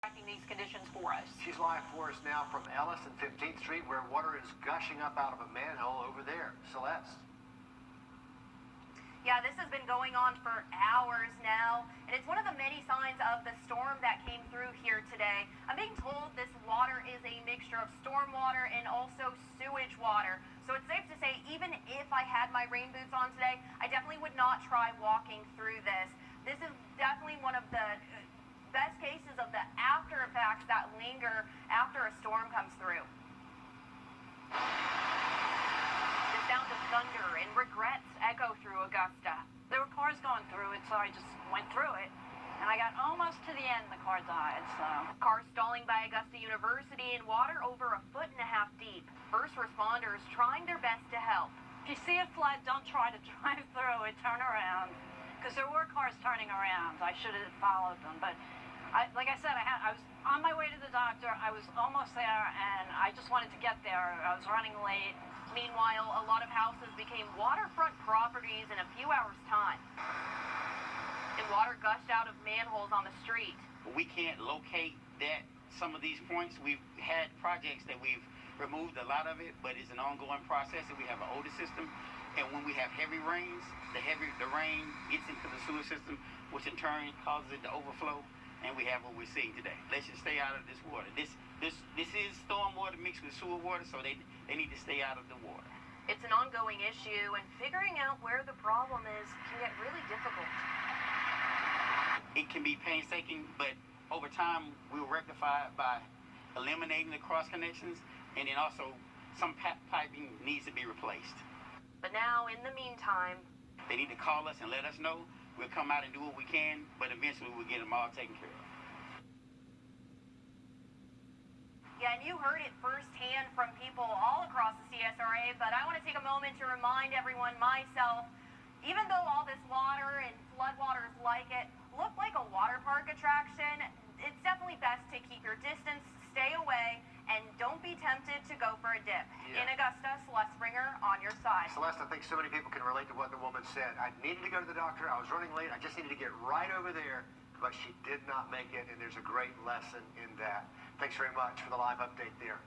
Tracking these conditions for us. She's live for us now from Ellis and 15th Street, where water is gushing up out of a manhole over there. Celeste. Yeah, this has been going on for hours now, and it's one of the many signs of the storm that came through here today. I'm being told this water is a mixture of storm water and also sewage water. So it's safe to say, even if I had my rain boots on today, I definitely would not try walking through this. This is definitely one of the best cases of the after effects that linger after a storm comes through. The sound of thunder and regrets echo through Augusta. There were cars going through it, so I just went through it. And I got almost to the end, and the car died, so. Cars stalling by Augusta University in water over 1.5 feet deep. First responders trying their best to help. If you see a flood, don't try to drive through it, turn around. Because there were cars turning around. I should have followed them, but like I said, I was on my way to the doctor. I was almost there, and I just wanted to get there. I was running late. Meanwhile, a lot of houses became waterfront properties in a few hours' time. And water gushed out of manholes on the street. We can't locate some of these points. We've had projects that we've removed a lot of it, but it's an ongoing process, and we have an older system. And when we have heavy rains, the rain gets into the sewer system, which in turn causes it to overflow, and we have what we're seeing today. Let's just stay out of this water. This is storm water mixed with sewer water, so they need to stay out of the water. It's an ongoing issue, and figuring out where the problem is can get really difficult. It can be painstaking, but over time we'll rectify it by eliminating the cross connections, and then also some piping needs to be replaced. But now, in the meantime, they need to call us and let us know. We'll come out and do what we can, but eventually we'll get them all taken care of. Yeah, and you heard it firsthand from people all across the CSRA, but I want to take a moment to remind everyone, myself, even though all this water and floodwaters like it look like a water park attraction, it's definitely best to keep your distance, stay away, and don't be tempted to go for a dip. Yeah. In Augusta, Celeste Springer on your side. Celeste, I think so many people can relate to what the woman said. I needed to go to the doctor. I was running late. I just needed to get right over there, but she did not make it, and there's a great lesson in that. Thanks very much for the live update there.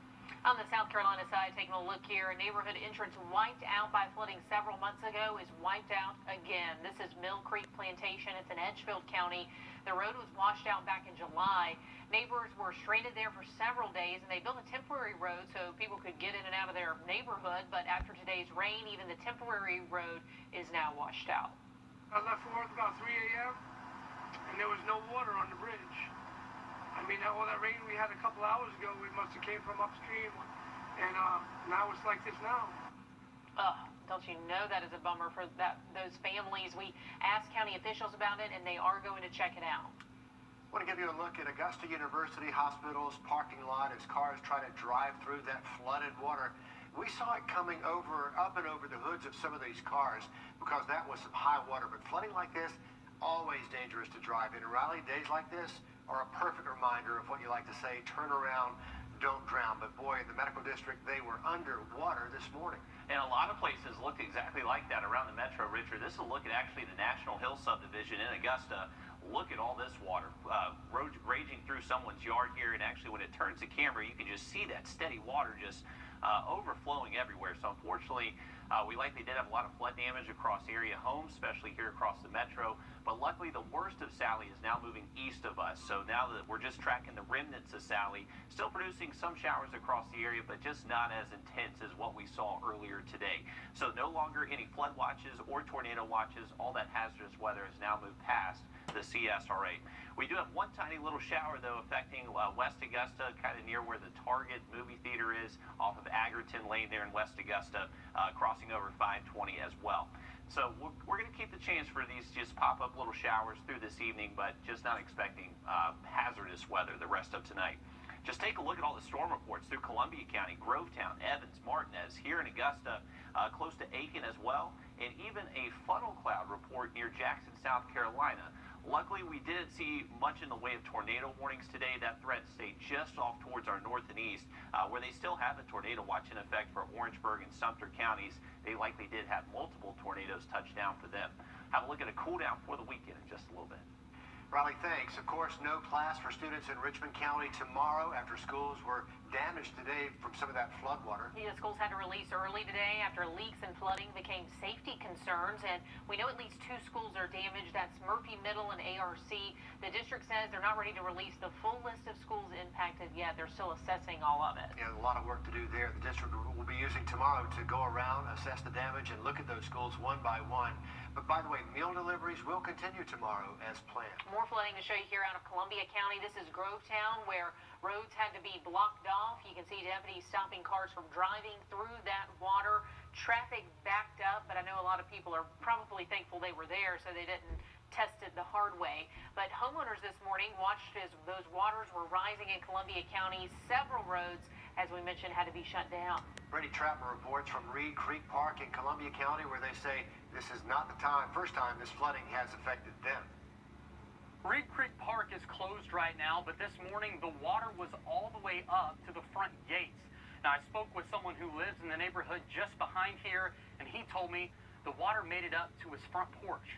On the South Carolina side, taking a look here, a neighborhood entrance wiped out by flooding several months ago is wiped out again. This is Mill Creek Plantation. It's in Edgefield County. The road was washed out back in July. Neighbors were stranded there for several days, and they built a temporary road so people could get in and out of their neighborhood. But after today's rain, even the temporary road is now washed out. I left for work about 3 a.m., and there was no water on the bridge. I mean, all that rain we had a couple hours ago, we must have came from upstream, and now it's like this now. Don't you know that is a bummer for those families? We asked county officials about it, and they are going to check it out. I want to give you a look at Augusta University Hospital's parking lot as cars try to drive through that flooded water. We saw it coming up and over the hoods of some of these cars because that was some high water. But flooding like this, always dangerous to drive in. Rally days like this are a perfect reminder of what you like to say, turn around, don't drown. But boy, in the medical district, they were underwater this morning. And a lot of places looked exactly like that around the metro, Richard. This is a look at actually the National Hill subdivision in Augusta. Look at all this water raging through someone's yard here, and actually when it turns the camera, you can just see that steady water just overflowing everywhere. So unfortunately, we likely did have a lot of flood damage across area homes, especially here across the metro. But luckily, the worst of Sally is now moving east of us. So now that we're just tracking the remnants of Sally, still producing some showers across the area, but just not as intense as what we saw earlier today. So no longer any flood watches or tornado watches. All that hazardous weather has now moved past the CSRA. We do have one tiny little shower, though, affecting West Augusta, kind of near where the Target movie theater is, off of Agerton Lane there in West Augusta, crossing over 520 as well. So we're going to keep the chance for these just pop-up little showers through this evening, but just not expecting hazardous weather the rest of tonight. Just take a look at all the storm reports through Columbia County, Grovetown, Evans, Martinez, here in Augusta, close to Aiken as well, and even a funnel cloud report near Jackson, South Carolina. Luckily, we didn't see much in the way of tornado warnings today. That threat stayed just off towards our north and east, where they still have a tornado watch in effect for Orangeburg and Sumter counties. They likely did have multiple tornadoes touch down for them. Have a look at a cool down for the weekend in just a little bit. Riley, thanks. Of course, no class for students in Richmond County tomorrow after schools were damaged today from some of that flood water. Yeah, schools had to release early today after leaks and flooding became safety concerns, and we know at least 2 schools are damaged. That's Murphy Middle and ARC. The district says they're not ready to release the full list of schools impacted yet. They're still assessing all of it. Yeah, a lot of work to do there. The district will be using tomorrow to go around, assess the damage, and look at those schools one by one. But by the way, meal deliveries will continue tomorrow as planned. More flooding to show you here out of Columbia County. This is Grovetown, where roads had to be blocked off. You can see deputies stopping cars from driving through that water. Traffic backed up, but I know a lot of people are probably thankful they were there so they didn't test it the hard way. But homeowners this morning watched as those waters were rising in Columbia County. Several roads, as we mentioned, had to be shut down. Brady Trapper reports from Reed Creek Park in Columbia County, where they say this is not the first time this flooding has affected them. Reed Creek Park is closed right now, but this morning the water was all the way up to the front gates. Now, I spoke with someone who lives in the neighborhood just behind here, and he told me the water made it up to his front porch.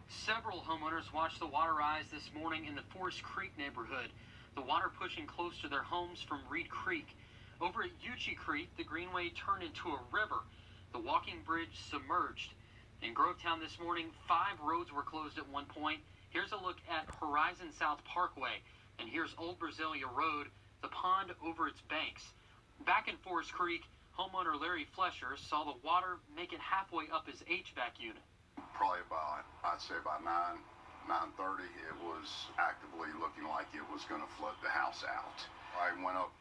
Several homeowners watched the water rise this morning in the Forest Creek neighborhood, the water pushing close to their homes from Reed Creek. Over at Uchee Creek, the greenway turned into a river. The walking bridge submerged. In Grovetown this morning, 5 roads were closed at one point. Here's a look at Horizon South Parkway, and here's Old Brasilia Road, the pond over its banks. Back in Forest Creek, homeowner Larry Flesher saw the water make it halfway up his HVAC unit. Probably about, I'd say about 9:30, it was actively looking like it was going to flood the house out. I went up,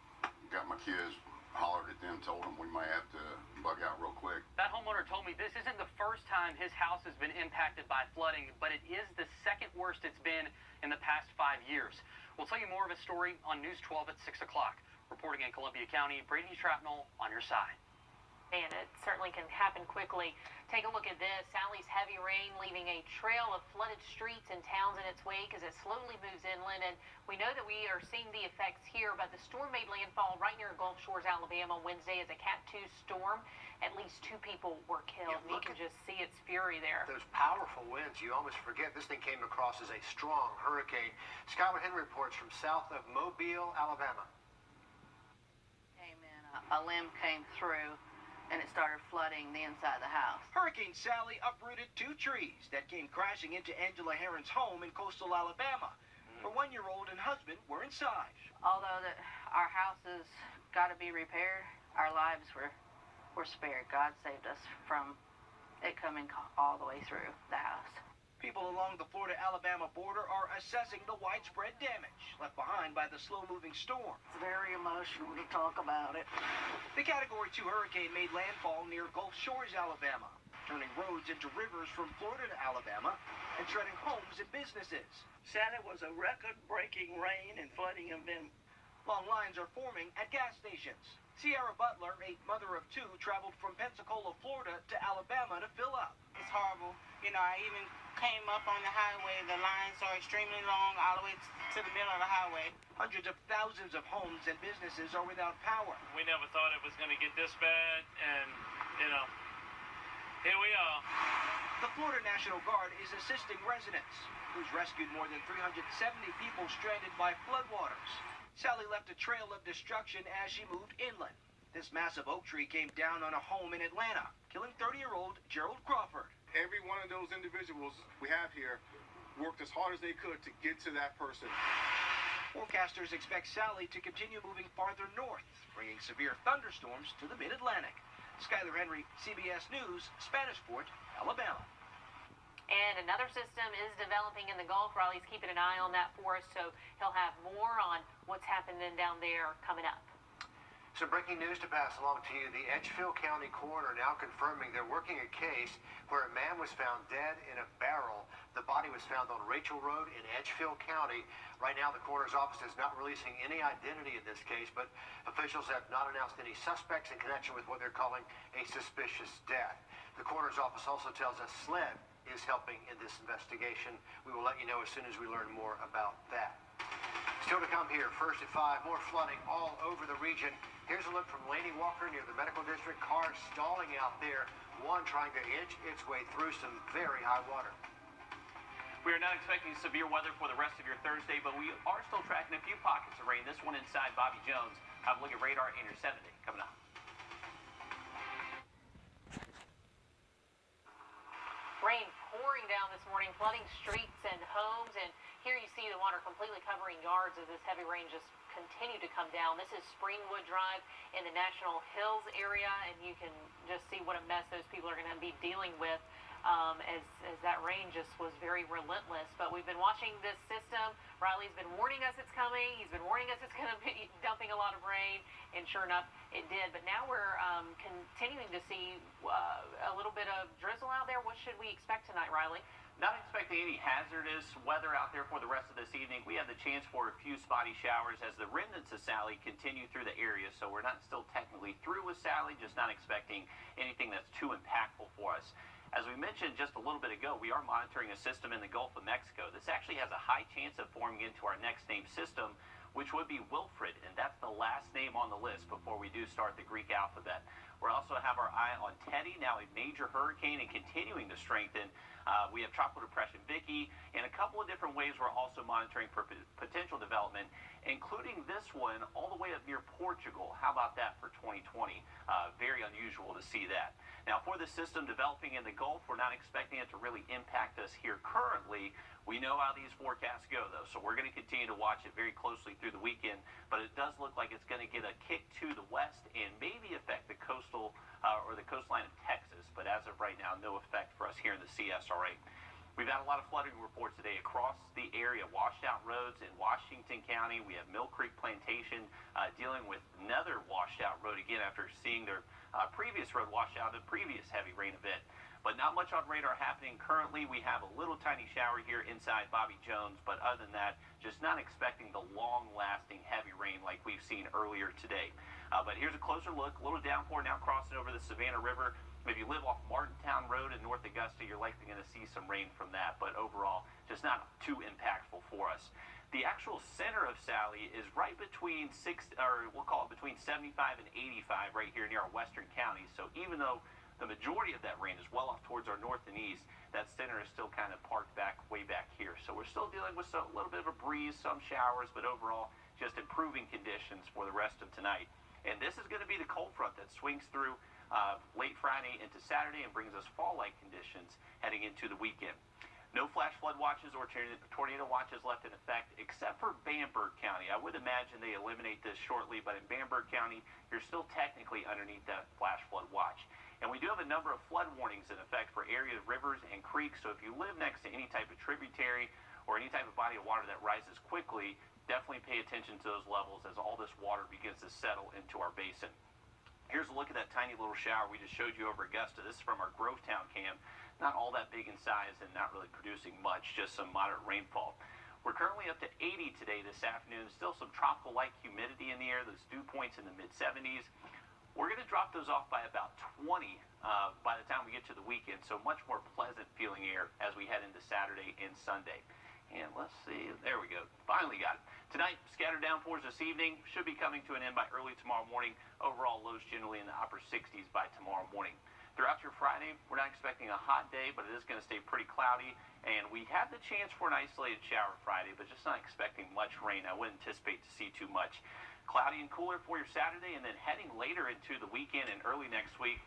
got my kids, hollered at them, told them we may have to bug out real quick. That homeowner told me this isn't the first time his house has been impacted by flooding, but it is the second worst it's been in the past 5 years. We'll tell you more of his story on News 12 at 6 o'clock. Reporting in Columbia County, Brady Shrapnel on your side. And it certainly can happen quickly. Take a look at this. Sally's heavy rain leaving a trail of flooded streets and towns in its wake as it slowly moves inland. And we know that we are seeing the effects here, but the storm made landfall right near Gulf Shores, Alabama Wednesday as a Cat 2 storm. At least 2 people were killed. Yeah, you can just see its fury there. Those powerful winds, you almost forget this thing came across as a strong hurricane. Skylar Henry reports from south of Mobile, Alabama. A limb came through and it started flooding the inside of the house. Hurricane Sally uprooted 2 trees that came crashing into Angela Heron's home in coastal Alabama. Her 1-year-old and husband were inside. Although our house has got to be repaired, our lives were spared. God saved us from it coming all the way through the house. People along the Florida-Alabama border are assessing the widespread damage left behind by the slow-moving storm. It's very emotional to talk about it. The Category 2 hurricane made landfall near Gulf Shores, Alabama, turning roads into rivers from Florida to Alabama and shredding homes and businesses. Sally was a record-breaking rain and flooding event. Long lines are forming at gas stations. Sierra Butler, a mother of 2, traveled from Pensacola, Florida to Alabama to fill up. It's horrible. You know, I even came up on the highway. The lines are extremely long all the way to the middle of the highway. Hundreds of thousands of homes and businesses are without power. We never thought it was going to get this bad, and, you know, here we are. The Florida National Guard is assisting residents, who's rescued more than 370 people stranded by floodwaters. Sally left a trail of destruction as she moved inland. This massive oak tree came down on a home in Atlanta, killing 30-year-old Gerald Crawford. Every one of those individuals we have here worked as hard as they could to get to that person. Forecasters expect Sally to continue moving farther north, bringing severe thunderstorms to the mid-Atlantic. Skylar Henry, CBS News, Spanish-Port, Alabama. And another system is developing in the Gulf. Riley's keeping an eye on that for us, so he'll have more on what's happening down there coming up. Some breaking news to pass along to you. The Edgefield County coroner now confirming they're working a case where a man was found dead in a barrel. The body was found on Rachel Road in Edgefield County. Right now, the coroner's office is not releasing any identity in this case, but officials have not announced any suspects in connection with what they're calling a suspicious death. The coroner's office also tells us SLED is helping in this investigation. We will let you know as soon as we learn more about that. Still to come here, first at 5, more flooding all over the region. Here's a look from Laney Walker near the medical district. Cars stalling out there, one trying to inch its way through some very high water. We are not expecting severe weather for the rest of your Thursday, but we are still tracking a few pockets of rain. This one inside Bobby Jones. Have a look at radar and your 7-day coming up. Rain pouring down this morning, flooding streets and homes, and here you see the water completely covering yards as this heavy rain just continued to come down. This is Springwood Drive in the National Hills area, and you can just see what a mess those people are going to be dealing with as that rain just was very relentless. But we've been watching this system. Riley's been warning us it's coming. He's been warning us it's going to be dumping a lot of rain, and sure enough, it did. But now we're continuing to see a little bit of drizzle out there. What should we expect tonight, Riley? Not expecting any hazardous weather out there for the rest of this evening. We have the chance for a few spotty showers as the remnants of Sally continue through the area. So we're not still technically through with Sally, just not expecting anything that's too impactful for us. As we mentioned just a little bit ago, we are monitoring a system in the Gulf of Mexico. This actually has a high chance of forming into our next named system, which would be Wilfred, and that's the last name on the list before we do start the Greek alphabet. We also have our eye on Teddy, now a major hurricane and continuing to strengthen. We have Tropical Depression Vicky, and a couple of different ways we're also monitoring for potential development, including this one all the way up near Portugal. How about that for 2020? Very unusual to see that. Now, for the system developing in the Gulf, we're not expecting it to really impact us here currently. We know how these forecasts go, though, so we're going to continue to watch it very closely through the weekend, but it does look like it's going to get a kick to the west and maybe affect the coastal or the coastline of Texas, but as of right now, no effect for us here in the CSRA. We've had a lot of flooding reports today across the area, washed out roads in Washington County. We have Mill Creek Plantation dealing with another washed out road again after seeing their previous road washed out in the previous heavy rain event. But not much on radar happening currently. We have a little tiny shower here inside Bobby Jones, but other than that, just not expecting the long-lasting heavy rain like we've seen earlier today. But here's a closer look. A little downpour now crossing over the Savannah River. If you live off Martintown Road in North Augusta, you're likely going to see some rain from that. But overall, just not too impactful for us. The actual center of Sally is right between between 75 and 85 right here near our western counties. So even though the majority of that rain is well off towards our north and east, that center is still kind of parked way back here. So we're still dealing with a little bit of a breeze, some showers, but overall just improving conditions for the rest of tonight. And this is going to be the cold front that swings through late Friday into Saturday and brings us fall-like conditions heading into the weekend. No flash flood watches or tornado watches left in effect, except for Bamberg County. I would imagine they eliminate this shortly, but in Bamberg County, you're still technically underneath that flash flood watch. And we do have a number of flood warnings in effect for areas, rivers, and creeks. So if you live next to any type of tributary or any type of body of water that rises quickly, definitely pay attention to those levels as all this water begins to settle into our basin. Here's a look at that tiny little shower we just showed you over Augusta. This is from our Grovetown cam. Not all that big in size and not really producing much, just some moderate rainfall. We're currently up to 80 today this afternoon. Still some tropical-like humidity in the air. Those dew points in the mid-70s. We're going to drop those off by about 20 by the time we get to the weekend. So much more pleasant feeling air as we head into Saturday and Sunday. And let's see, there we go. Finally got it. Tonight, scattered downpours this evening should be coming to an end by early tomorrow morning. Overall lows generally in the upper 60s by tomorrow morning. Throughout your Friday, we're not expecting a hot day, but it is going to stay pretty cloudy. And we have the chance for an isolated shower Friday, but just not expecting much rain. I wouldn't anticipate to see too much. Cloudy and cooler for your Saturday, and then heading later into the weekend and early next week,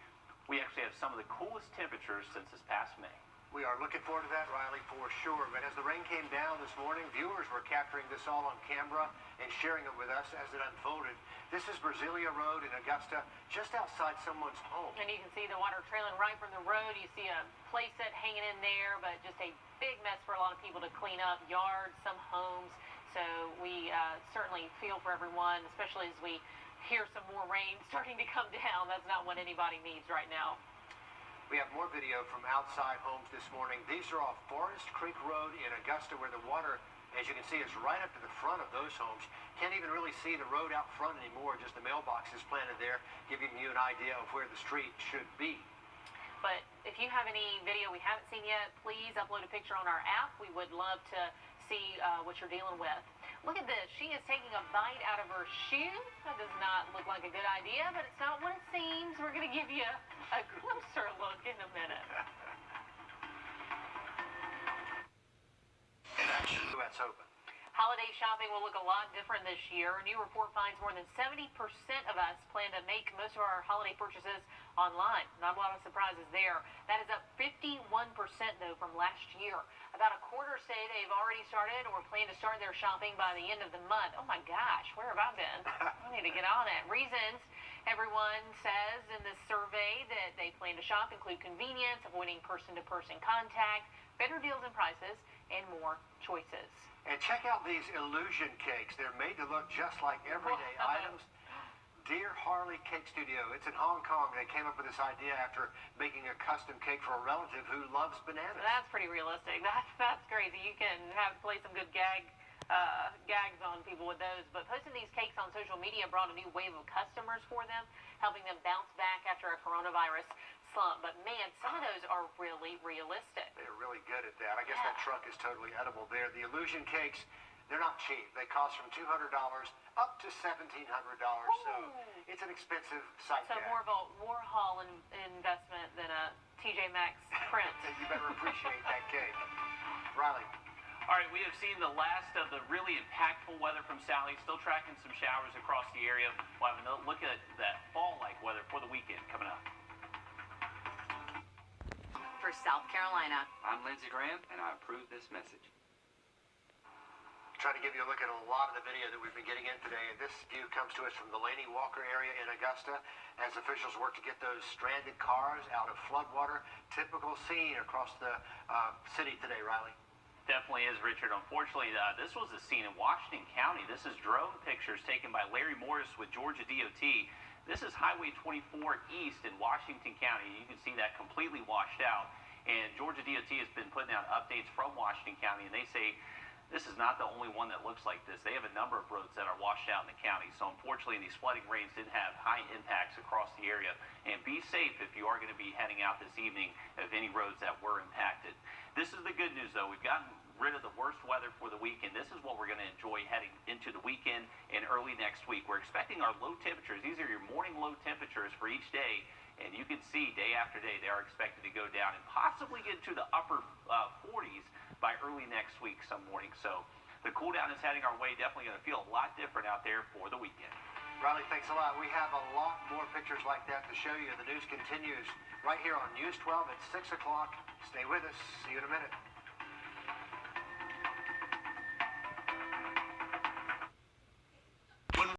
we actually have some of the coolest temperatures since this past May. We are looking forward to that, Riley, for sure. But as the rain came down this morning, viewers were capturing this all on camera and sharing it with us as it unfolded. This is Brasilia Road in Augusta, just outside someone's home. And you can see the water trailing right from the road. You see a playset hanging in there, but just a big mess for a lot of people to clean up. Yards, some homes. So we certainly feel for everyone, especially as we hear some more rain starting to come down. That's not what anybody needs right now. We have more video from outside homes this morning. These are off Forest Creek Road in Augusta, where the water, as you can see, is right up to the front of those homes. Can't even really see the road out front anymore, just the mailboxes planted there, giving you an idea of where the street should be. But if you have any video we haven't seen yet, please upload a picture on our app. We would love to see what you're dealing with. Look at this. She is taking a bite out of her shoe. That does not look like a good idea, but it's not what it seems. We're going to give you a closer look in a minute. That's open. Holiday shopping will look a lot different this year. A new report finds more than 70% of us plan to make most of our holiday purchases online. Not a lot of surprises there. That is up 51% though from last year. About a quarter say they've already started or plan to start their shopping by the end of the month. Oh my gosh, where have I been? I need to get on it. Reasons everyone says in this survey that they plan to shop include convenience, avoiding person-to-person contact, better deals and prices, and more choices. And check out these illusion cakes. They're made to look just like everyday items. Dear Harley Cake Studio, it's in Hong Kong. They came up with this idea after making a custom cake for a relative who loves bananas. That's pretty realistic. That's crazy. You can play some good gags on people with those. But posting these cakes on social media brought a new wave of customers for them, helping them bounce back after a coronavirus slump. But man, some of those are really realistic. They're really good at that. I guess that truck is totally edible there. The illusion cakes, they're not cheap. They cost from $200 up to $1,700. So it's an expensive sight So gag. more of a Warhol investment than a TJ Maxx print. You better appreciate that cake. Riley. All right, we have seen the last of the really impactful weather from Sally. Still tracking some showers across the area. We'll have another look at that fall-like weather for the weekend coming up. For South Carolina, I'm Lindsey Graham, and I approve this message. Trying to give you a look at a lot of the video that we've been getting in today, and this view comes to us from the Laney Walker area in Augusta as officials work to get those stranded cars out of floodwater. Typical scene across the city today, Riley. Definitely is, Richard. Unfortunately, this was a scene in Washington County. This is drone pictures taken by Larry Morris with Georgia DOT. This is Highway 24 East in Washington County. You can see that completely washed out. And Georgia DOT has been putting out updates from Washington County, and they say this is not the only one that looks like this. They have a number of roads that are washed out in the county. So unfortunately, these flooding rains did have high impacts across the area. And be safe if you are going to be heading out this evening of any roads that were impacted. This is the good news, though. We've gotten rid of the worst weather for the weekend. This is what we're going to enjoy heading into the weekend and early next week. We're expecting our low temperatures. These are your morning low temperatures for each day. And you can see day after day they are expected to go down and possibly get into the upper 40s by early next week some morning. So the cool down is heading our way. Definitely going to feel a lot different out there for the weekend. Riley, thanks a lot. We have a lot more pictures like that to show you. The news continues right here on News 12 at 6 o'clock. Stay with us. See you in a minute.